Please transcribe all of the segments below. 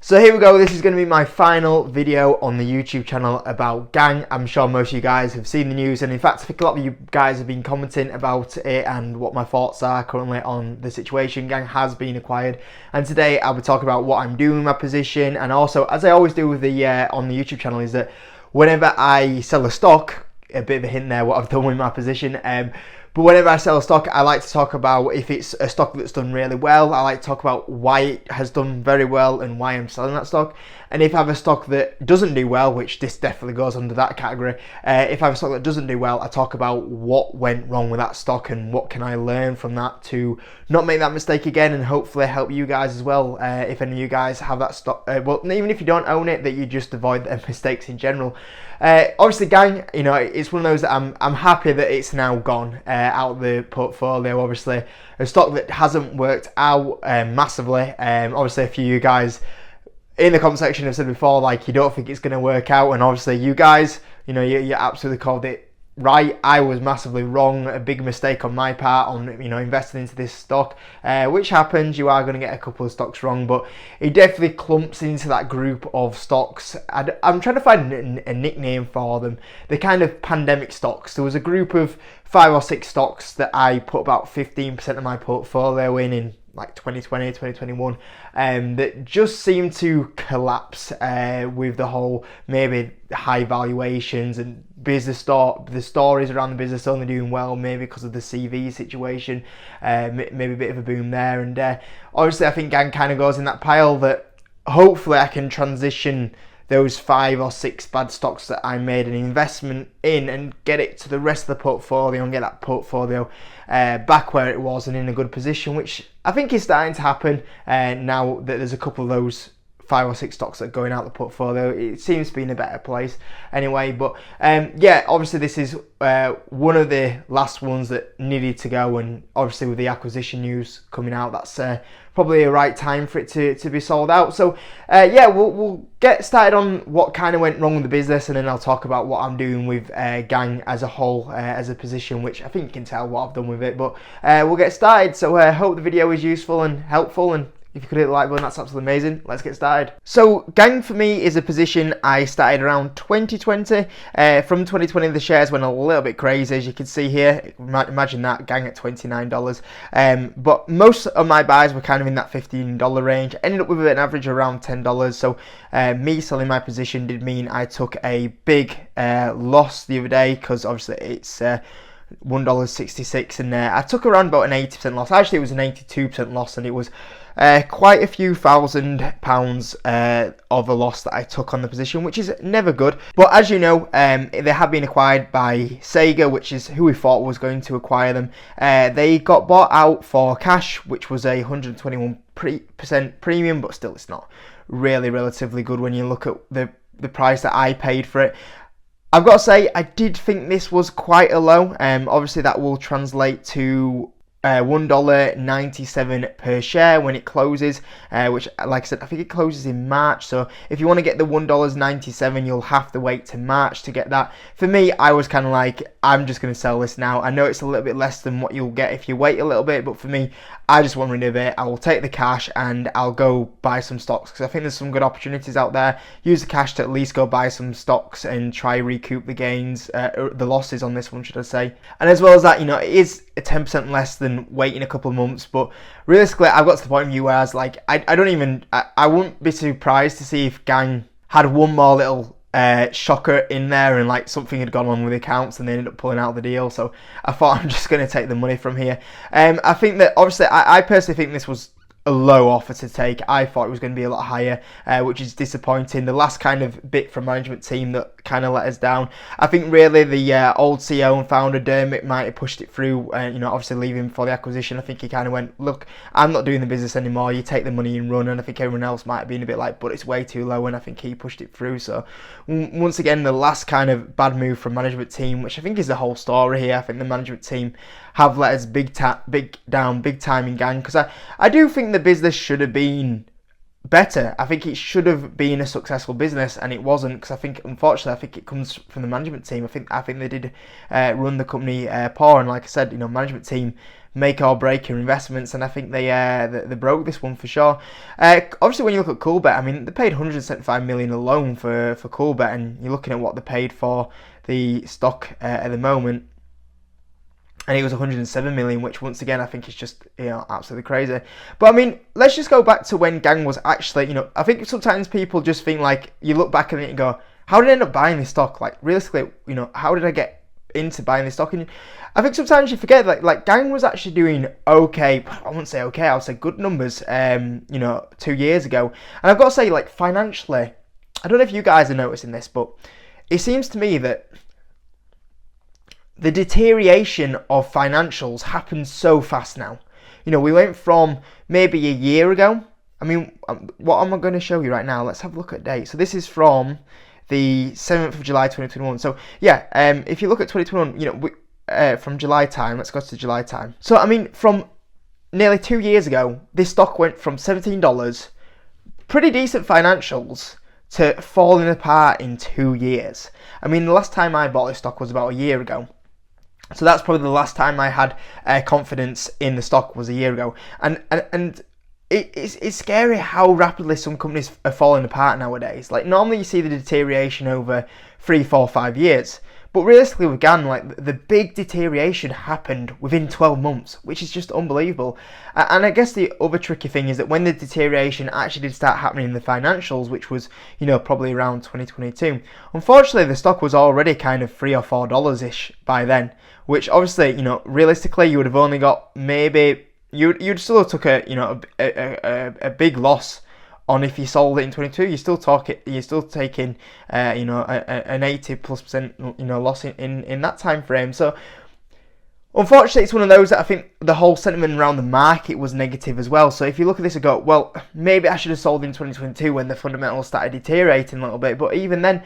So here we go, this is going to be my final video on the YouTube channel about GAN. I'm sure most of you guys have seen the news, and in fact I think a lot of you guys have been commenting about it and what my thoughts are currently on the situation. GAN has been acquired, and today I will talk about what I'm doing with my position, and also, as I always do with the on the YouTube channel, is that whenever I sell a stock, a bit of a hint there what I've done with my position, but whenever I sell a stock, I like to talk about if it's a stock that's done really well. I like to talk about why it has done very well and why I'm selling that stock. And if I have a stock that doesn't do well, which this definitely goes under that category, if I have a stock that doesn't do well, I talk about what went wrong with that stock and what can I learn from that to not make that mistake again, and hopefully help you guys as well. If any of you guys have that stock, well, even if you don't own it, that you just avoid the mistakes in general. Obviously, GAN, you know, it's one of those that I'm happy that it's now gone out of the portfolio. Obviously, a stock that hasn't worked out massively. Obviously, a few of you guys in the comment section have said before, like, you don't think it's going to work out, and obviously you guys, you know, you absolutely called it right. I was massively wrong, a big mistake on my part on, you know, investing into this stock, which happens. You are going to get a couple of stocks wrong, but it definitely clumps into that group of stocks. I'm trying to find a nickname for them. The kind of pandemic stocks. There was a group of 5 or 6 stocks that I put about 15% of my portfolio in like 2020, 2021, that just seemed to collapse with the whole maybe high valuations and the stories around the business only doing well, maybe because of the CV situation, maybe a bit of a boom there. And obviously I think GAN kind of goes in that pile that hopefully I can transition those 5 or 6 bad stocks that I made an investment in and get it to the rest of the portfolio and get that portfolio back where it was and in a good position, which I think is starting to happen now that there's a couple of those 5 or 6 stocks that are going out the portfolio. It seems to be in a better place anyway. But yeah, obviously this is one of the last ones that needed to go, and obviously with the acquisition news coming out, that's probably a right time for it to be sold out. So yeah, we'll get started on what kind of went wrong with the business, and then I'll talk about what I'm doing with GAN as a whole, as a position, which I think you can tell what I've done with it. But we'll get started. So I hope the video is useful and helpful, and if you could hit the like button, that's absolutely amazing. Let's get started. So GAN for me is a position I started around 2020. From 2020, the shares went a little bit crazy, as you can see here. Imagine that, GAN at $29. But most of my buys were kind of in that $15 range. Ended up with an average around $10. So me selling my position did mean I took a big loss the other day, because obviously it's $1.66, and I took around about an 80% loss. Actually, it was an 82% loss, and it was quite a few £1,000 of a loss that I took on the position, which is never good. But as you know, they have been acquired by Sega, which is who we thought was going to acquire them. They got bought out for cash, which was a 121% premium, but still it's not really relatively good when you look at the price that I paid for it. I've got to say, I did think this was quite a low. Obviously that will translate to $1.97 per share when it closes, which, like I said, I think it closes in March. So if you want to get the $1.97, you'll have to wait to March to get that. For me, I was kind of like, I'm just going to sell this now. I know it's a little bit less than what you'll get if you wait a little bit, but for me, I just want rid of it. I will take the cash and I'll go buy some stocks, because I think there's some good opportunities out there. Use the cash to at least go buy some stocks and try recoup the gains, the losses on this one, should I say. And as well as that, you know, it is a 10% less than waiting a couple of months, but realistically I've got to the point of view where I was like, I wouldn't be surprised to see if GAN had one more little shocker in there, and like something had gone on with the accounts and they ended up pulling out the deal. So I thought, I'm just going to take the money from here. I think that obviously I personally think this was a low offer to take. I thought it was going to be a lot higher, which is disappointing. The last kind of bit from management team that kind of let us down. I think really the old CEO and founder Dermot might have pushed it through, you know, obviously leaving for the acquisition. I think he kind of went, look, I'm not doing the business anymore, you take the money and run. And I think everyone else might have been a bit like, but it's way too low, and I think he pushed it through. So once again, the last kind of bad move from management team, which I think is the whole story here. I think the management team have let us big time in GAN, because I do think the business should have been better. I think it should have been a successful business, and it wasn't, because I think, unfortunately, I think it comes from the management team. I think they did run the company poor, and like I said, you know, management team make or break your investments, and I think they broke this one for sure. Obviously, when you look at Coolbet, I mean, they paid 175 million alone for Coolbet, and you're looking at what they paid for the stock at the moment, and it was 107 million, which once again I think is just, you know, absolutely crazy. But I mean, let's just go back to when GAN was actually, you know, I think sometimes people just think like, you look back at it and go, how did I end up buying this stock? Like realistically, you know, how did I get into buying this stock? And I think sometimes you forget that like GAN was actually doing okay. I wouldn't say okay, I would say good numbers. You know, 2 years ago, and I've got to say, like financially, I don't know if you guys are noticing this, but it seems to me that the deterioration of financials happens so fast now. You know, we went from maybe a year ago. I mean, what am I going to show you right now? Let's have a look at date. So this is from the 7th of July 2021. So yeah, if you look at 2021, you know, from July time, let's go to July time. So I mean, from nearly 2 years ago, this stock went from $17, pretty decent financials, to falling apart in 2 years. I mean, the last time I bought this stock was about a year ago. So that's probably the last time I had confidence in the stock, was a year ago. And it's scary how rapidly some companies are falling apart nowadays. Like normally you see the deterioration over 3, 4, 5 years. But realistically with GAN, like the big deterioration happened within 12 months, which is just unbelievable. And I guess the other tricky thing is that when the deterioration actually did start happening in the financials, which was, you know, probably around 2022, unfortunately the stock was already kind of $3 or $4-ish by then, which obviously, you know, realistically you would have only got maybe, you'd still have took a, you know, a big loss on if you sold it in 22. You're still taking you know, an 80+%, you know, loss in that time frame. So unfortunately it's one of those that I think the whole sentiment around the market was negative as well. So if you look at this and go, well, maybe I should have sold in 2022 when the fundamentals started deteriorating a little bit, but even then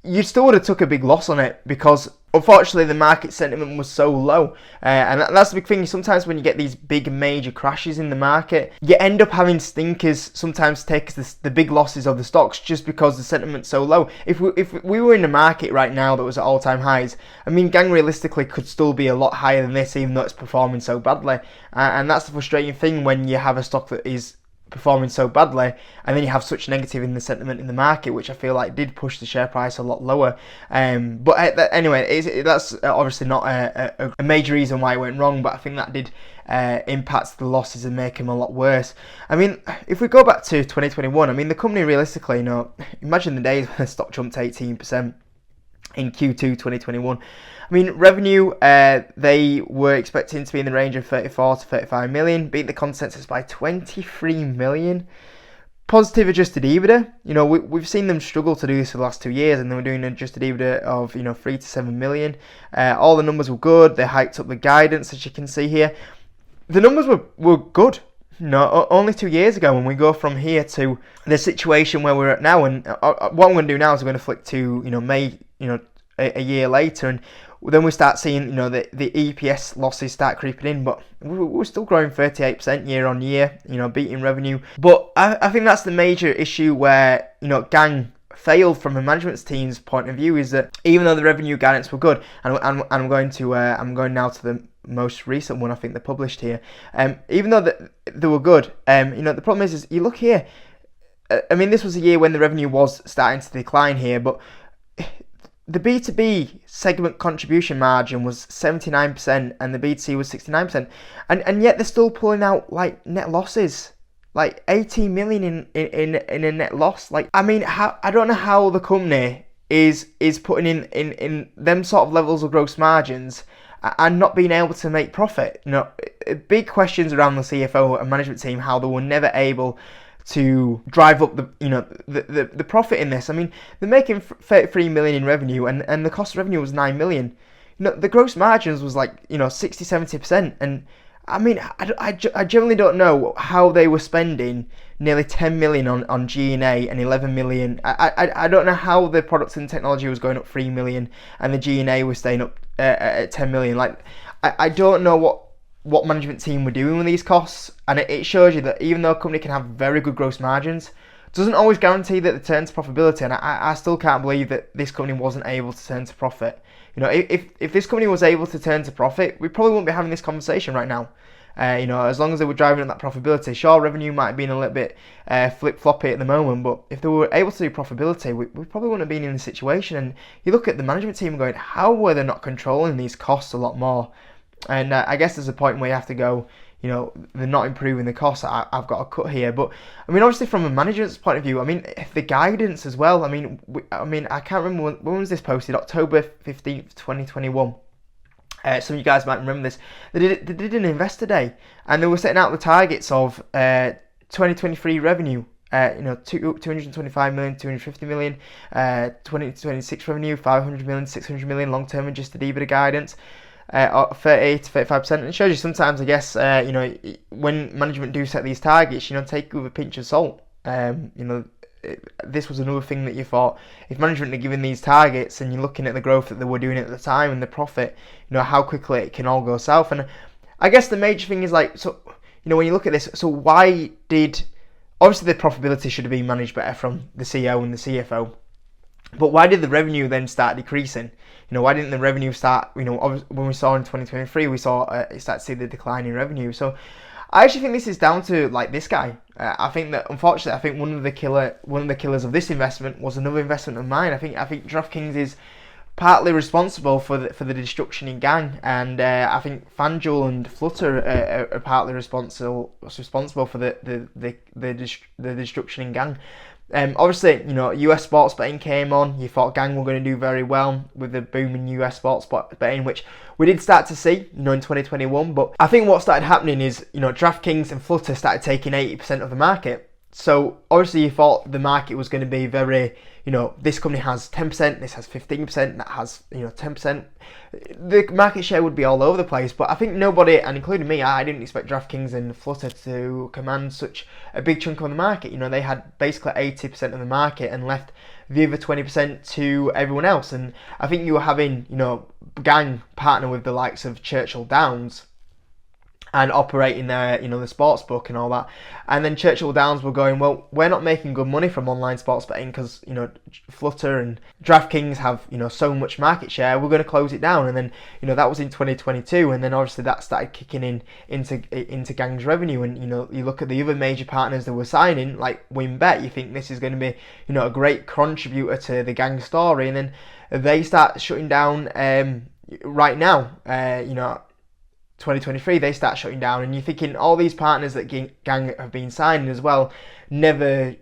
you still would have took a big loss on it, because unfortunately the market sentiment was so low, and that's the big thing. Sometimes when you get these big major crashes in the market, you end up having stinkers sometimes take the big losses of the stocks just because the sentiment's so low. If we were in a market right now that was at all-time highs, I mean, GAN realistically could still be a lot higher than this, even though it's performing so badly, and that's the frustrating thing when you have a stock that is performing so badly and then you have such negative in the sentiment in the market, which I feel like did push the share price a lot lower. But anyway, that's obviously not a major reason why it went wrong, but I think that did impact the losses and make them a lot worse. I mean, if we go back to 2021, I mean, the company realistically, you know, imagine the days when the stock jumped 18% in Q2 2021. I mean, revenue, they were expecting to be in the range of 34 to 35 million, beat the consensus by 23 million. Positive adjusted EBITDA, you know, we've seen them struggle to do this for the last 2 years, and they were doing an adjusted EBITDA of, you know, 3 to 7 million. All the numbers were good. They hiked up the guidance, as you can see here. The numbers were good. No, only 2 years ago, when we go from here to the situation where we're at now, and what I'm going to do now is I'm going to flick to, you know, May, you know, a year later, and then we start seeing, you know, the EPS losses start creeping in, but we're still growing 38% year on year, you know, beating revenue. But I think that's the major issue where, you know, GAN failed from a management team's point of view, is that even though the revenue guidance were good, and I'm going now to the most recent one I think they published here, even though they were good, you know, the problem is you look here, I mean, this was a year when the revenue was starting to decline here, but the B2B segment contribution margin was 79% and the B2C was 69%, and yet they're still pulling out like net losses, like 18 million in a net loss. Like, I mean, I don't know how the company is putting in them sort of levels of gross margins and not being able to make profit. You know, big questions around the CFO and management team, how they were never able to drive up the profit in this. I mean, they're making 33 million in revenue, and the cost of revenue was 9 million. You know, the gross margins was like, you know, 60-70%, and I mean, I generally don't know how they were spending nearly 10 million on G&A and 11 million. I don't know how the products and technology was going up 3 million and the G&A was staying up at 10 million. Like, I don't know what management team were doing with these costs, and it shows you that even though a company can have very good gross margins, doesn't always guarantee that they turn to profitability, and I still can't believe that this company wasn't able to turn to profit. You know, if this company was able to turn to profit, we probably wouldn't be having this conversation right now. You know, as long as they were driving at that profitability, sure, revenue might have been a little bit flip-floppy at the moment, but if they were able to do profitability, we probably wouldn't have been in this situation. And you look at the management team going, how were they not controlling these costs a lot more? And I guess there's a point where you have to go, you know, they're not improving the costs. I've got a cut here. But, I mean, obviously from a management's point of view, I mean, the guidance as well, I mean, I can't remember, when was this posted? October 15th, 2021. Some of you guys might remember this. They did an investor day, and they were setting out the targets of 2023 revenue. You know, 225 million, 250 million, 2026 revenue, 500 million, 600 million, long-term adjusted EBITDA guidance, 38 to 35%. And it shows you sometimes, I guess, you know, when management do set these targets, you know, take it with a pinch of salt. You know, this was another thing that you thought, if management are giving these targets and you're looking at the growth that they were doing at the time and the profit, you know, how quickly it can all go south. And I guess the major thing is, like, so, you know, when you look at this, so why did, obviously the profitability should have been managed better from the CEO and the CFO, but why did the revenue then start decreasing? You know, why didn't the revenue start, you know, when we saw in 2023, we saw it start to see the decline in revenue. So I actually think this is down to, like, this guy. I think that, unfortunately, I think one of the killers of this investment was another investment of mine. I think DraftKings is partly responsible for the destruction in GAN, and I think FanDuel and Flutter are partly responsible for the destruction in GAN. Obviously, you know, US sports betting came on. You thought GAN were going to do very well with the boom in US sports betting, which we did start to see, you know, in 2021. But I think what started happening is, you know, DraftKings and Flutter started taking 80% of the market. So obviously you thought the market was going to be very, you know, this company has 10%, this has 15%, that has, you know, 10%. The market share would be all over the place, but I think nobody, and including me, I didn't expect DraftKings and Flutter to command such a big chunk of the market. You know, they had basically 80% of the market and left the other 20% to everyone else. And I think you were having, you know, GAN partner with the likes of Churchill Downs and operating their, you know, the sports book and all that. And then Churchill Downs were going, well, we're not making good money from online sports betting because, you know, Flutter and DraftKings have, you know, so much market share, we're going to close it down. And then, you know, that was in 2022, and then obviously that started kicking into GAN's revenue. And, you know, you look at the other major partners that were signing, like WinBet, you think this is going to be, you know, a great contributor to the GAN story, and then they start shutting down right now, you know, 2023, they start shutting down, and you're thinking all these partners that GAN have been signing as well never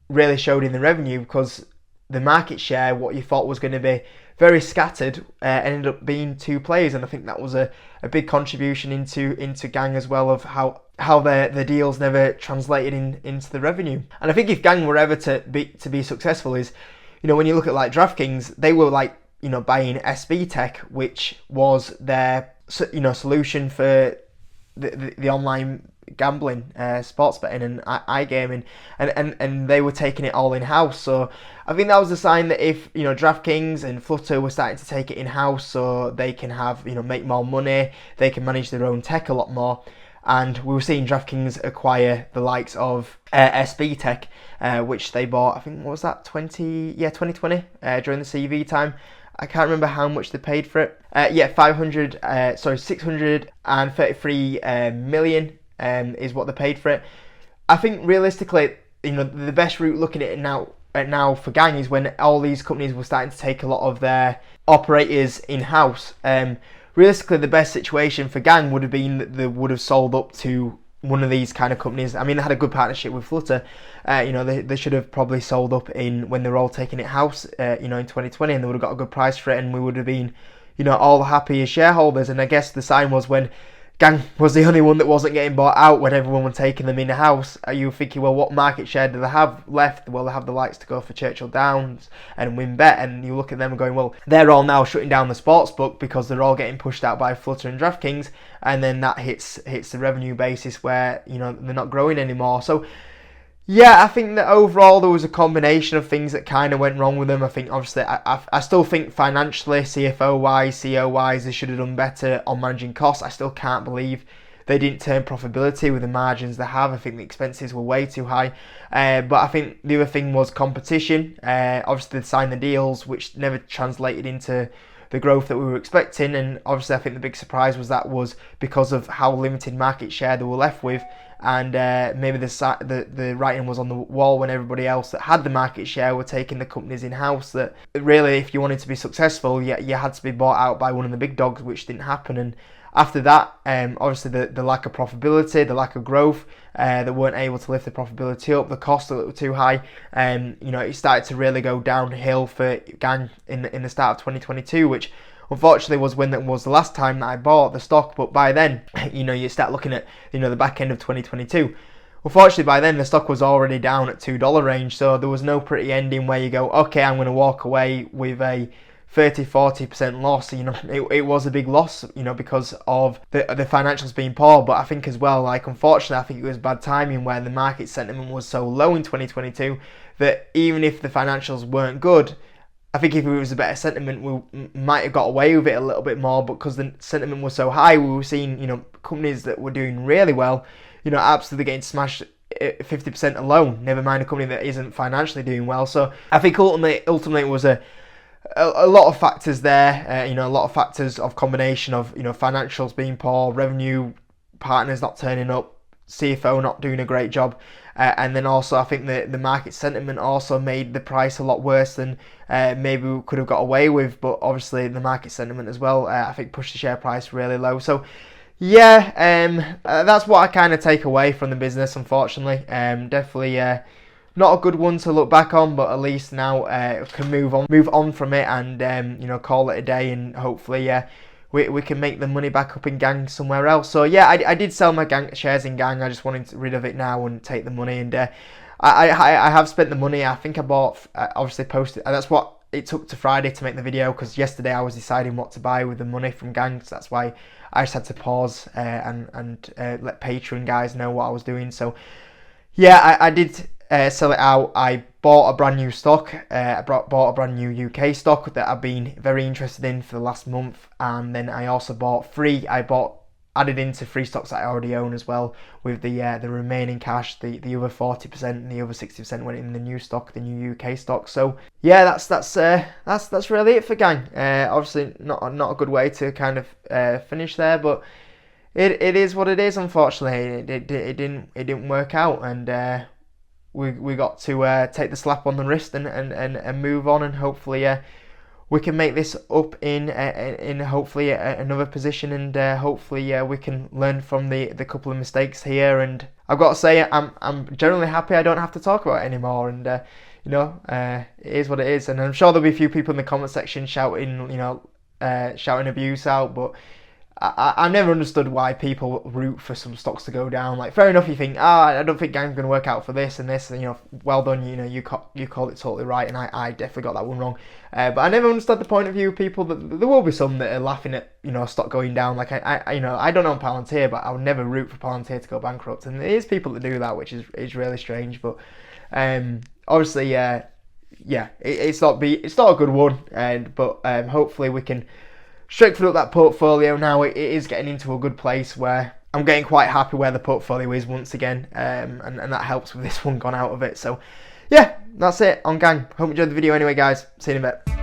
really showed in the revenue, because the market share, what you thought was going to be very scattered, ended up being two players. And I think that was a big contribution into GAN as well, of how the deals never translated into the revenue. And I think if GAN were ever to be successful, is, you know, when you look at like DraftKings, they were like, you know, buying SB Tech, which was their, you know, solution for the online gambling, sports betting and iGaming, and they were taking it all in house. So I think that was a sign that if, you know, DraftKings and Flutter were starting to take it in house, so they can have, you know, make more money, they can manage their own tech a lot more. And we were seeing DraftKings acquire the likes of SB Tech, which they bought, I think, what was that, 2020, during the CV time. I can't remember how much they paid for it. 633 million is what they paid for it. I think realistically, you know, the best route looking at it now for GAN is when all these companies were starting to take a lot of their operators in-house. Realistically, the best situation for GAN would have been that they would have sold up to one of these kind of companies. I mean, they had a good partnership with Flutter. You know, they should have probably sold up when they were all taking it house, you know, in 2020, and they would have got a good price for it, and we would have been, you know, all happy as shareholders. And I guess the sign was when GAN was the only one that wasn't getting bought out, when everyone was taking them in-house. You were thinking, well, what market share do they have left? Well, they have the likes to go for Churchill Downs and WinBet, and you look at them and going, well, they're all now shutting down the sports book because they're all getting pushed out by Flutter and DraftKings, and then that hits the revenue basis where, you know, they're not growing anymore. So yeah, I think that overall there was a combination of things that kind of went wrong with them. I think, obviously, I still think financially, CFO-wise, CEO-wise, they should have done better on managing costs. I still can't believe they didn't turn profitability with the margins they have. I think the expenses were way too high. But I think the other thing was competition. Obviously, they signed the deals, which never translated into the growth that we were expecting, and obviously I think the big surprise was because of how limited market share they were left with, and maybe the writing was on the wall when everybody else that had the market share were taking the companies in-house, that really if you wanted to be successful, you had to be bought out by one of the big dogs, which didn't happen. And after that, obviously the lack of profitability, the lack of growth, they weren't able to lift the profitability up, the costs were too high, it started to really go downhill for GAN in the start of 2022, which unfortunately was when that was the last time that I bought the stock. But by then, you start looking at the back end of 2022. Unfortunately, by then the stock was already down at $2 range, so there was no pretty ending where you go, okay, I'm going to walk away with a 30-40% loss. It was a big loss, because of the financials being poor. But I think as well, unfortunately, I think it was bad timing where the market sentiment was so low in 2022 that even if the financials weren't good, I think if it was a better sentiment, we might have got away with it a little bit more. But because the sentiment was so high, we were seeing, companies that were doing really well, absolutely getting smashed 50% alone. Never mind a company that isn't financially doing well. So I think ultimately it was a lot of factors there, a lot of factors of combination of, financials being poor, revenue partners not turning up, CFO not doing a great job, and then also I think the market sentiment also made the price a lot worse than maybe we could have got away with. But obviously the market sentiment as well, I think pushed the share price really low. So yeah, that's what I kind of take away from the business, unfortunately. Definitely not a good one to look back on, but at least now can move on from it, and call it a day, and hopefully we can make the money back up in GAN somewhere else. So yeah, I did sell my shares in GAN. I just wanted to get rid of it now and take the money, and I have spent the money. I think I bought, obviously posted, and that's what it took to Friday to make the video, because yesterday I was deciding what to buy with the money from GAN, so that's why I just had to pause and let Patreon guys know what I was doing. So yeah, I did sell it out. I bought a brand new stock. I bought a brand new UK stock that I've been very interested in for the last month, and then I also added into 3 stocks that I already own as well, with the remaining cash. The other 40% and the other 60% went in the new stock, the new UK stock. So yeah, that's really it for GAN. Obviously not a good way to kind of finish there, but it is what it is. Unfortunately, it didn't work out, and we got to take the slap on the wrist and move on, and hopefully we can make this up in hopefully another position, and hopefully we can learn from the couple of mistakes here. And I've got to say, I'm generally happy I don't have to talk about it anymore, and it is what it is. And I'm sure there'll be a few people in the comment section shouting abuse out, but I never understood why people root for some stocks to go down. Like, fair enough, you think, I don't think GAN's going to work out for this and this, and well done, you called it totally right, and I definitely got that one wrong. But I never understood the point of view of people that there will be some that are laughing at a stock going down. Like I don't own Palantir, but I would never root for Palantir to go bankrupt, and there is people that do that, which is really strange. But obviously, it's not a good one, but hopefully we can strengthen up that portfolio now. It is getting into a good place where I'm getting quite happy where the portfolio is once again, and that helps with this one gone out of it. So yeah, that's it on GAN. Hope you enjoyed the video anyway, guys. See you in a bit.